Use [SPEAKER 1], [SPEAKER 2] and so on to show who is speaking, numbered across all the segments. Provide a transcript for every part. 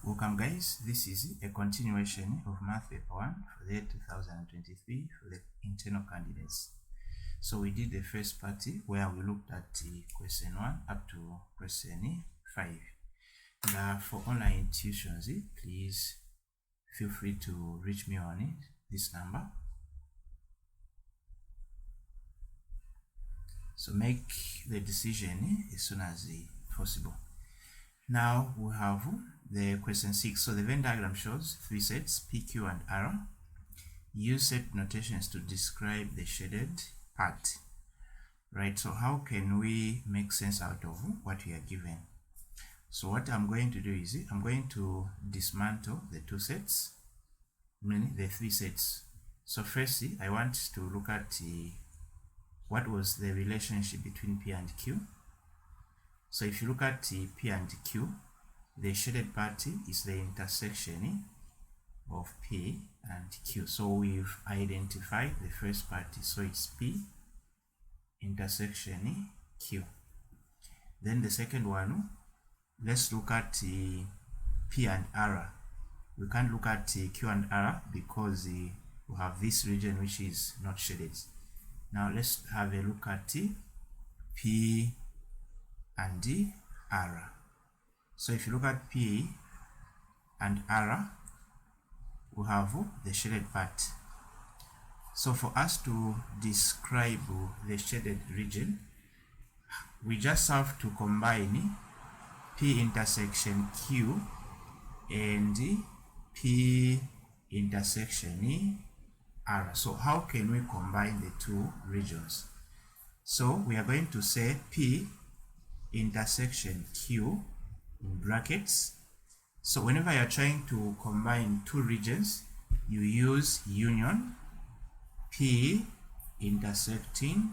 [SPEAKER 1] Welcome guys, this is a continuation of Math Paper 1 for the year 2023 for the internal candidates. So we did the first party where we looked at question 1 up to question 5. Now for online tuitions, please feel free to reach me on this number. So make the decision as soon as possible. Now we have the question 6. So the Venn diagram shows three sets, P, Q, and R. Use set notations to describe the shaded part. Right, so how can we make sense out of what we are given? So what I'm going to do is I'm going to dismantle the two sets, meaning the three sets. So firstly, I want to look at what was the relationship between P and Q. So if you look at P and Q, the shaded part is the intersection of P and Q. So we've identified the first party. So it's P intersection Q. Then the second one, let's look at P and R. We can't look at Q and R because we have this region which is not shaded. Now let's have a look at P and R. So if you look at P and R, we have the shaded part. So for us to describe the shaded region, we just have to combine P intersection Q and P intersection R. So how can we combine the two regions? So we are going to say P intersection Q in brackets. So whenever you are trying to combine two regions, you use union P intersecting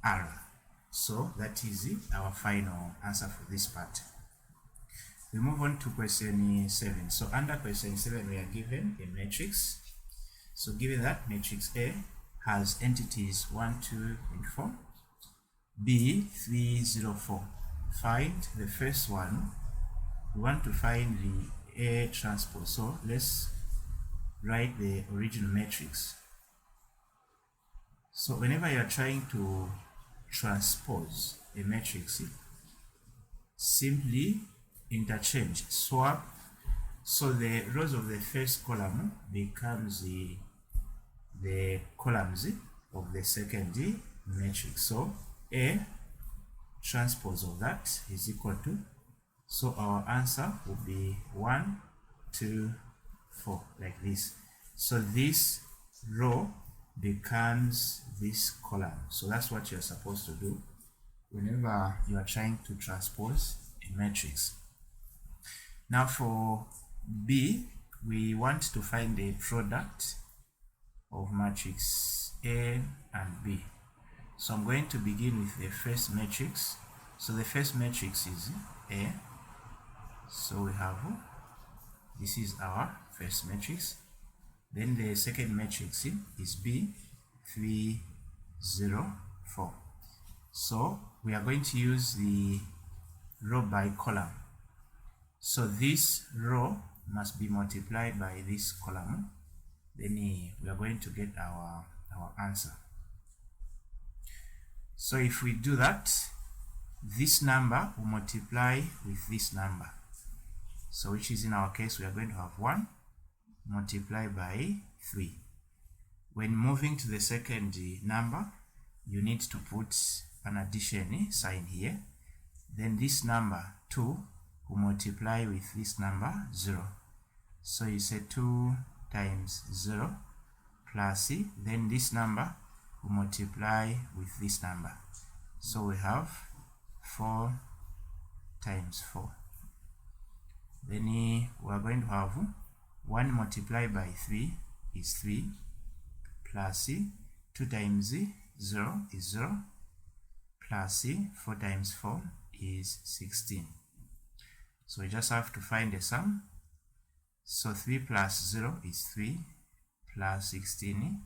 [SPEAKER 1] R. So that is our final answer for this part. We move on to question 7. So under question 7, we are given a matrix. So given that matrix A has entities 1, 2, and 4, B 3, 0, 4. Find the first one. We want to find the A transpose. So let's write the original matrix. So whenever you are trying to transpose a matrix, simply interchange, swap. So the rows of the first column becomes the columns of the second matrix. So A transpose of that is equal to, so our answer will be 1, 2, 4, like this. So this row becomes this column. So that's what you're supposed to do whenever you are trying to transpose a matrix. Now for B, we want to find a product of matrix A and B. So I'm going to begin with the first matrix. So the first matrix is A. So we have, this is our first matrix. Then the second matrix is B, 3, 0, 4. So we are going to use the row by column. So this row must be multiplied by this column. Then we are going to get our answer. So if we do that, this number will multiply with this number. So which is, in our case, we are going to have 1 multiplied by 3. When moving to the second number, you need to put an addition sign here. Then this number 2 will multiply with this number 0. So you say 2 times 0 plus C. Then this number will multiply with this number. So we have 4 times 4. Then we are going to have 1 multiplied by 3 is 3 plus C. 2 times 0 is 0 plus C. 4 times 4 is 16. So we just have to find the sum. So 3 plus 0 is 3 plus 16.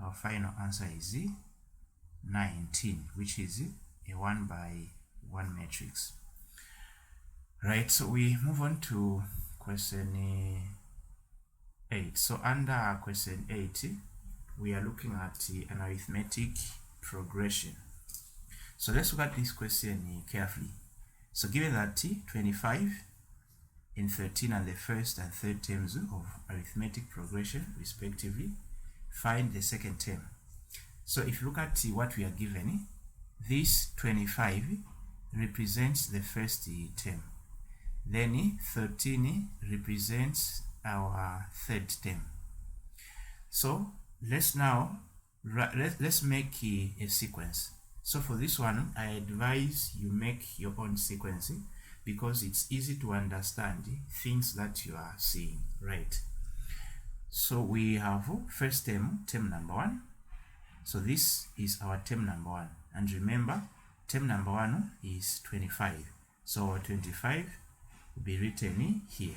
[SPEAKER 1] Our final answer is 19, which is a 1 by 1 matrix. Right, so we move on to question 8. So under question 8, we are looking at an arithmetic progression. So let's look at this question carefully. So given that 25 and 13 are the first and third terms of arithmetic progression respectively, find the second term. So if you look at what we are given, this 25 represents the first term, then 13 represents our third term. So let's now let's make a sequence. So for this one, I advise you make your own sequence because it's easy to understand things that you are seeing, right? So we have first term, term number 1. So this is our term number 1. And remember, term number 1 is 25. So our 25 will be written here,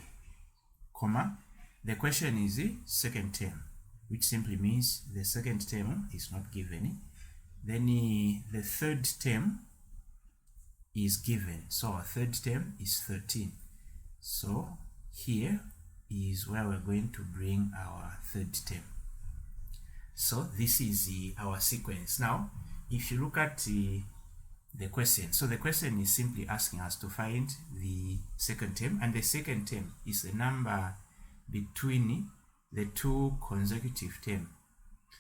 [SPEAKER 1] comma. The question is the second term, which simply means the second term is not given. Then the third term is given. So our third term is 13. So here is where we're going to bring our third term. So this is our sequence. Now, if you look at the question, so the question is simply asking us to find the second term, and the second term is the number between the two consecutive terms.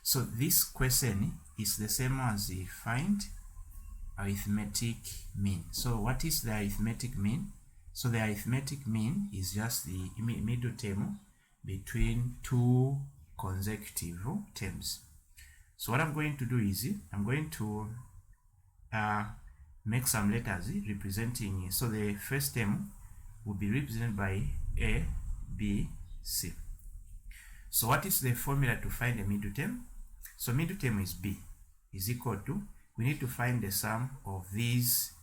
[SPEAKER 1] So this question is the same as the find arithmetic mean. So what is the arithmetic mean? So the arithmetic mean is just the middle term between two consecutive terms. So what I'm going to do is I'm going to make some letters representing. So the first term will be represented by A, B, C. So what is the formula to find the middle term? So middle term is B, is equal to, we need to find the sum of these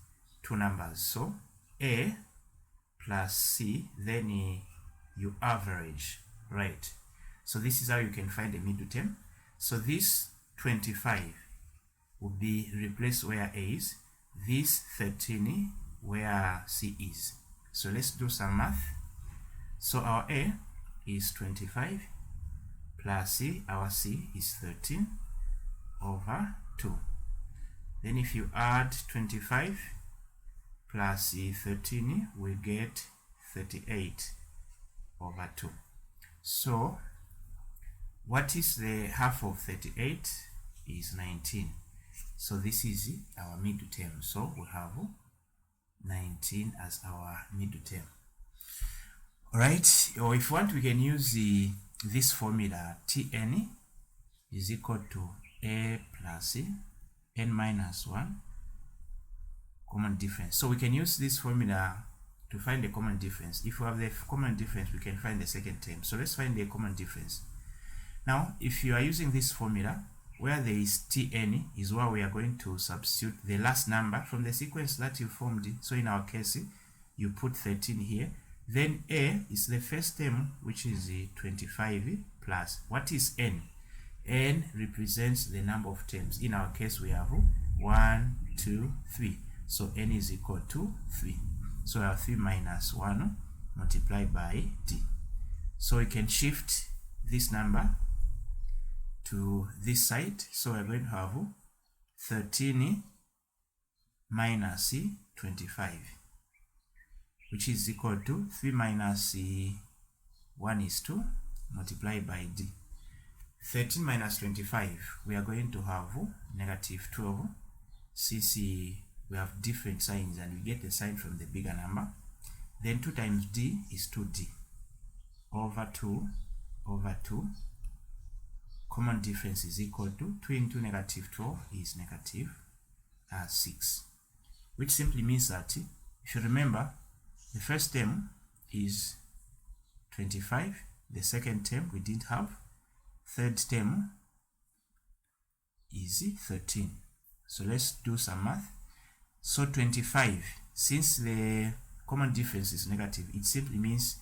[SPEAKER 1] two numbers. So A plus C, then you average, right? So this is how you can find the middle term. So this 25 will be replaced where A is, this 13 where C is. So let's do some math. So our A is 25 plus C, our C is 13 over 2. Then if you add 25 plus 13, we get 38 over 2. So what is the half of 38? Is 19. So this is our middle term. So we have 19 as our middle term. Alright, or if you want, we can use this formula. Tn is equal to A plus n minus 1 common difference. So we can use this formula to find the common difference. If we have the common difference, we can find the second term. So let's find the common difference. Now, if you are using this formula, where there is Tn is where we are going to substitute the last number from the sequence that you formed. So in our case, you put 13 here. Then A is the first term, which is 25 plus. What is n? N represents the number of terms. In our case, we have 1, 2, 3. So n is equal to 3. So we have 3 minus 1 multiplied by d. So we can shift this number to this side. So we're going to have 13 minus 25, which is equal to 3 minus 1 is 2 multiplied by d. 13 minus 25, we are going to have negative 12. Since we have different signs and we get the sign from the bigger number, then 2 times d is 2d over 2 over 2. Common difference is equal to 2 into negative 12 is negative 6, which simply means that if you remember, the first term is 25, the second term we didn't have, third term is 13. So let's do some math. So 25, since the common difference is negative, it simply means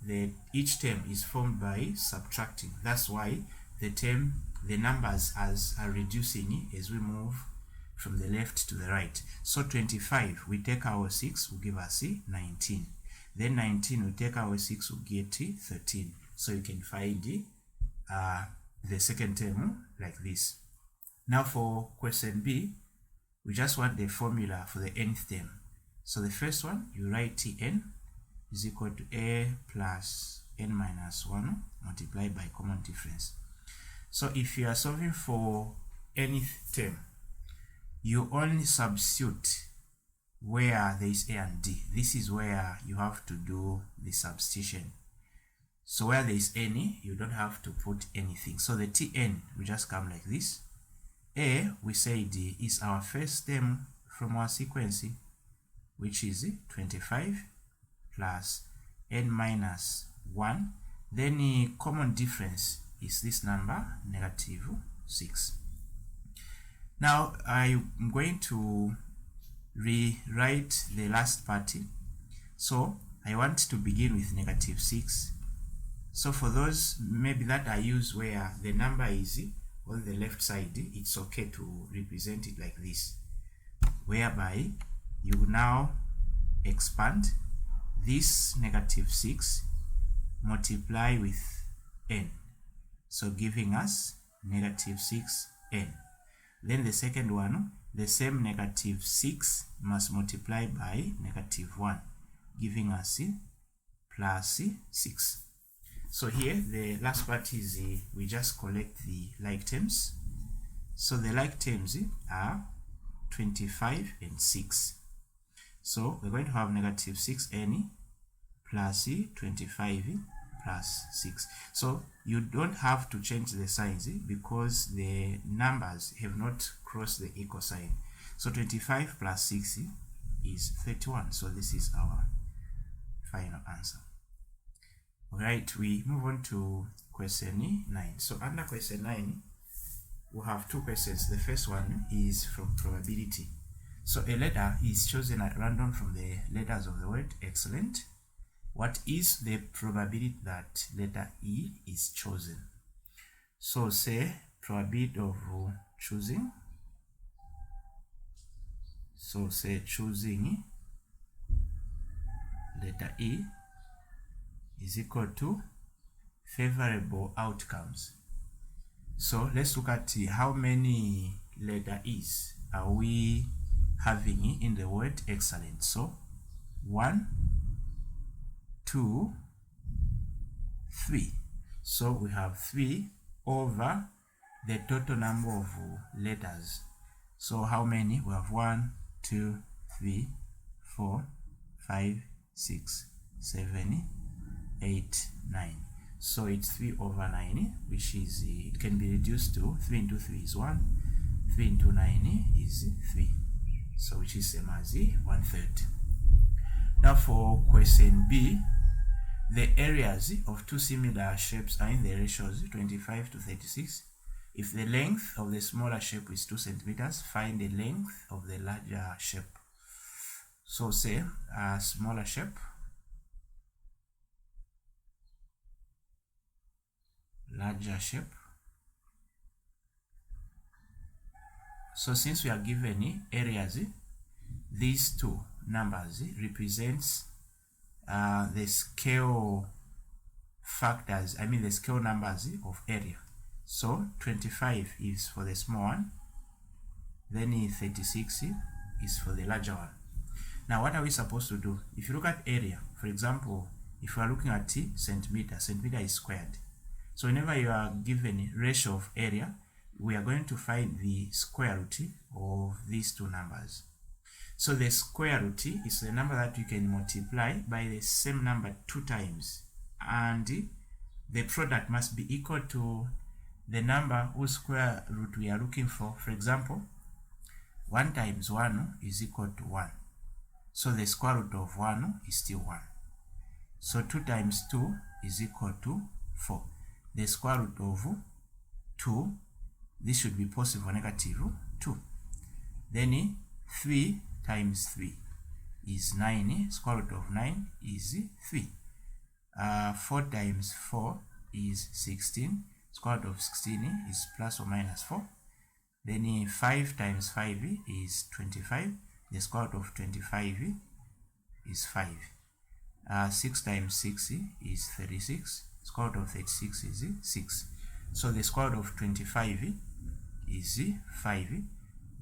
[SPEAKER 1] that each term is formed by subtracting. That's why the numbers are reducing as we move from the left to the right. So 25, we take our 6, will give us 19. Then 19 will take away 6 will get 13. So you can find the second term like this. Now for question B, we just want the formula for the nth term. So the first one, you write Tn is equal to a plus n minus 1 multiplied by common difference. So if you are solving for nth term, you only substitute where there is a and d. This is where you have to do the substitution. So where there is any, you don't have to put anything. So the Tn will just come like this. A, we say d is our first term from our sequence, which is 25 plus n minus 1. Then the common difference is this number, negative 6. Now I'm going to rewrite the last part. So I want to begin with negative 6. So for those maybe that I use where the number is on the left side, it's okay to represent it like this, whereby you now expand this negative 6 multiply with n, so giving us negative 6n. Then the second one, the same negative 6 must multiply by negative 1, giving us plus 6. So here the last part is we just collect the like terms. So the like terms are 25 and 6. So we're going to have negative 6n plus 25 plus 6. So you don't have to change the signs because the numbers have not crossed the equal sign. So 25 plus 6 is 31. So this is our final answer. Alright, we move on to question 9. So under question 9, we have two questions. The first one is from probability. So a letter is chosen at random from the letters of the word excellent. What is the probability that letter E is chosen? So say probability of choosing. So say choosing letter E is equal to favorable outcomes. So let's look at how many letter E's are we having in the word excellent. So 1, 2, 3. So we have 3 over the total number of letters. So how many? We have 1, 2, 3, 4, 5, 6, 7, 8, 9. So it's 3 over 9, which is, it can be reduced to 3 into 3 is 1, 3 into 9 is 3. So which is same as 1/3. Now for question B, the areas of two similar shapes are in the ratios 25 to 36. If the length of the smaller shape is 2 centimeters, find the length of the larger shape. So say a smaller shape, larger shape. So since we are given areas, these two numbers represents the scale factors, the scale numbers of area. So 25 is for the small one, then 36 is for the larger one. Now what are we supposed to do? If you look at area, for example, if we are looking at centimeter is squared. So whenever you are given ratio of area, we are going to find the square root of these two numbers. So the square root is the number that you can multiply by the same number 2 times, and the product must be equal to the number whose square root we are looking for. For example, 1 times 1 is equal to 1. So the square root of 1 is still 1. So 2 times 2 is equal to 4. The square root of 2, this should be positive, negative 2. Then 3 times 3 is 9. Square root of 9 is 3. 4 times 4 is 16. Square root of 16 is plus or minus 4. Then 5 times 5 is 25. The square root of 25 is 5. 6 times 6 is 36. Square root of 36 is 6. So the square root of 25 is 5.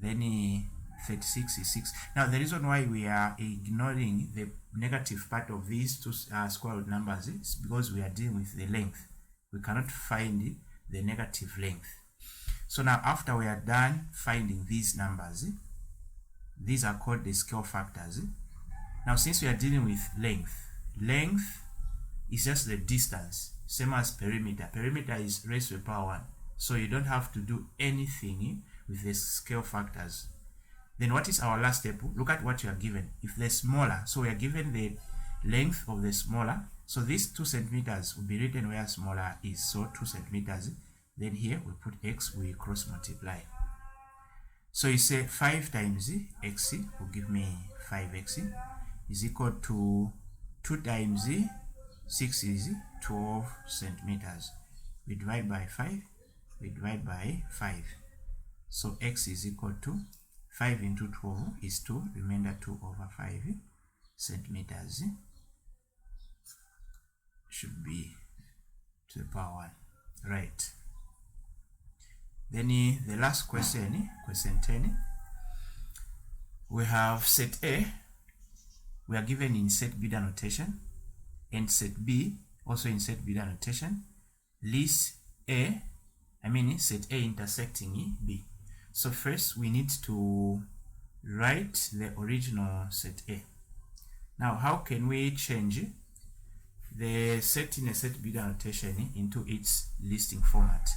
[SPEAKER 1] Then 36 is 6. Now the reason why we are ignoring the negative part of these two square root numbers is because we are dealing with the length. We cannot find the negative length. So now after we are done finding these numbers, these are called the scale factors. Now since we are dealing with length is just the distance, same as perimeter. Perimeter is raised to the power 1. So you don't have to do anything with the scale factors. Then what is our last step? Look at what you are given. If they're smaller, so we are given the length of the smaller. So this 2 centimeters will be written where smaller is. So 2 centimeters. Then here we put x, we cross multiply. So you say 5 times x will give me 5x is equal to 2 times 6 is 12 centimeters. We divide by 5, we divide by 5. So x is equal to 5 into 12 is 2, remainder 2 over 5 centimeters should be to the power 1. Right. Then the last question, question 10, we have set A, we are given in set beta notation, and set B also in set beta notation. List A, set A intersecting B. So first we need to write the original set A. Now how can we change the set in a set beta notation into its listing format?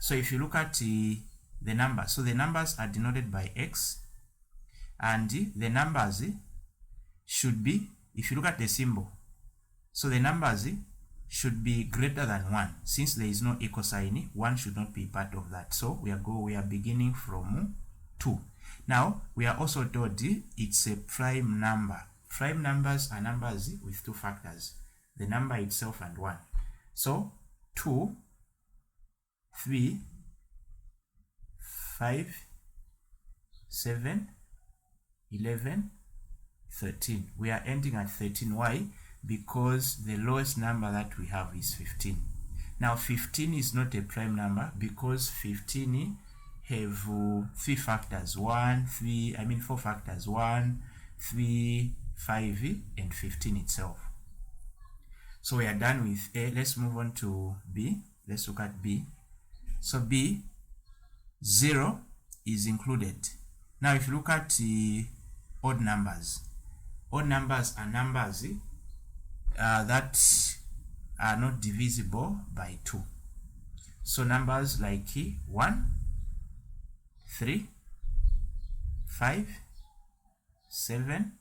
[SPEAKER 1] So if you look at the numbers, so the numbers are denoted by x, and the numbers should be, if you look at the symbol, so the numbers should be greater than 1. Since there is no equal sign, 1 should not be part of that. So we are beginning from 2. Now we are also told it's a prime number. Prime numbers are numbers with 2 factors, the number itself and 1. So 2, 3, 5, 7, 11, 13. We are ending at 13. Why? Because the lowest number that we have is 15. Now 15 is not a prime number because 15 have 3 factors, 4 factors, 1, 3, 5, and 15 itself. So we are done with A. Let's move on to B. Let's look at B. So B, 0 is included. Now if you look at the odd numbers are numbers that are not divisible by 2. So numbers like 1, 3, 5, 7,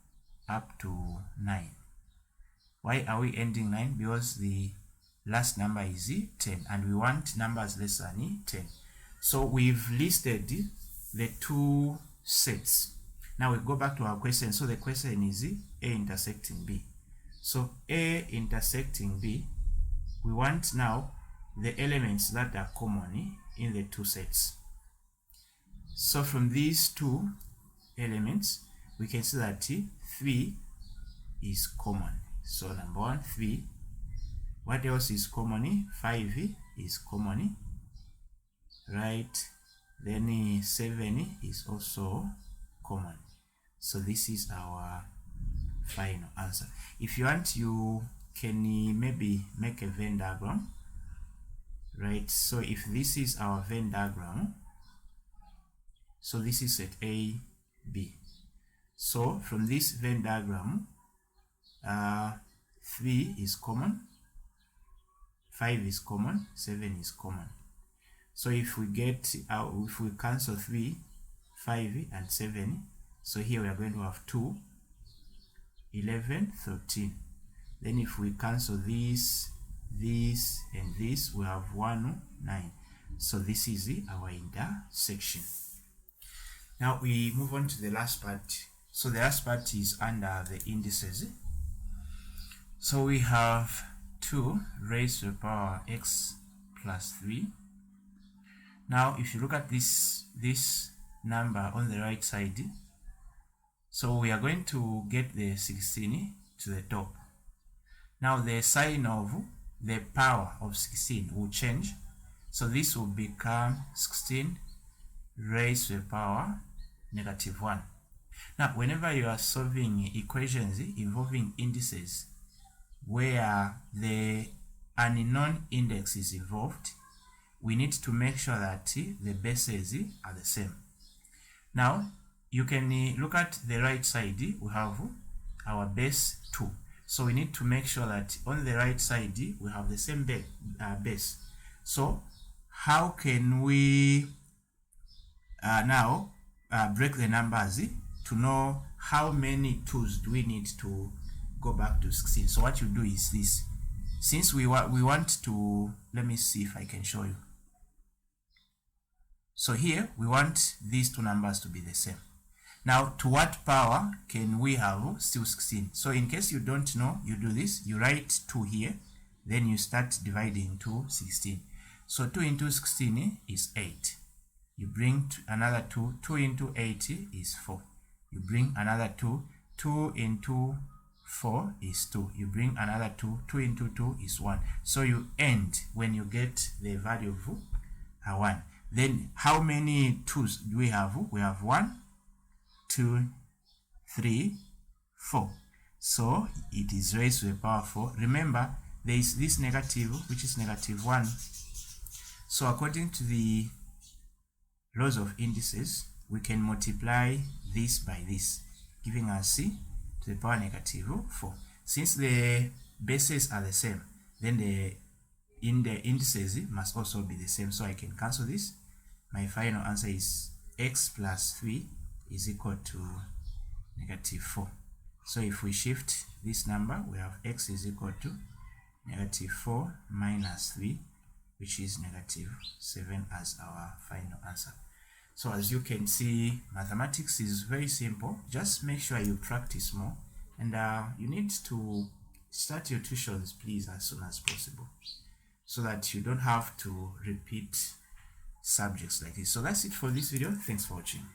[SPEAKER 1] up to 9. Why are we ending 9? Because the last number is 10 and we want numbers less than 10. So we've listed the 2 sets. Now we go back to our question. So the question is A intersecting B. So A intersecting B, we want now the elements that are common in the 2 sets. So from these 2 elements, we can see that 3 is common. So number 1, 3. What else is common? 5 is common. Right. Then 7 is also common. So this is our final answer. If you want, you can maybe make a Venn diagram. Right. So if this is our Venn diagram, so this is set A, B. So from this Venn diagram, 3 is common, 5 is common, 7 is common. So if we cancel 3, 5 and 7, so here we are going to have 2, 11, 13. Then if we cancel this, and this, we have 1, 9. So this is our intersection. Now we move on to the last part. So the last part is under the indices. So we have 2 raised to the power x plus 3. Now if you look at this number on the right side, so we are going to get the 16 to the top. Now the sign of the power of 16 will change. So this will become 16 raised to the power -1. Now, whenever you are solving equations involving indices where the unknown index is involved, we need to make sure that the bases are the same. Now, you can look at the right side. We have our base 2. So we need to make sure that on the right side we have the same base. So how can we now break the numbers to know how many 2's do we need to go back to 16? So what you do is this. Since we want to, let me see if I can show you. So here we want these two numbers to be the same. Now, to what power can we have still 16? So in case you don't know, you do this. You write 2 here, then you start dividing to 16. So 2 into 16 is 8. You bring another 2. 2 into 8 is 4. You bring another 2. 2 into 4 is 2. You bring another 2. 2 into 2 is 1. So you end when you get the value of 1. Then how many 2's do we have? We have 1, 2, 3, 4. So it is raised to the power 4. Remember, there is this negative, which is -1. So according to the laws of indices, we can multiply this by this, giving us to the power -4. Since the bases are the same, then the indices must also be the same. So I can cancel this. My final answer is x plus 3 is equal to -4. So if we shift this number, we have x is equal to -4 minus 3, which is -7 as our final answer. So as you can see, mathematics is very simple. Just make sure you practice more, and you need to start your tuitions, please, as soon as possible, so that you don't have to repeat subjects like this. So that's it for this video. Thanks for watching.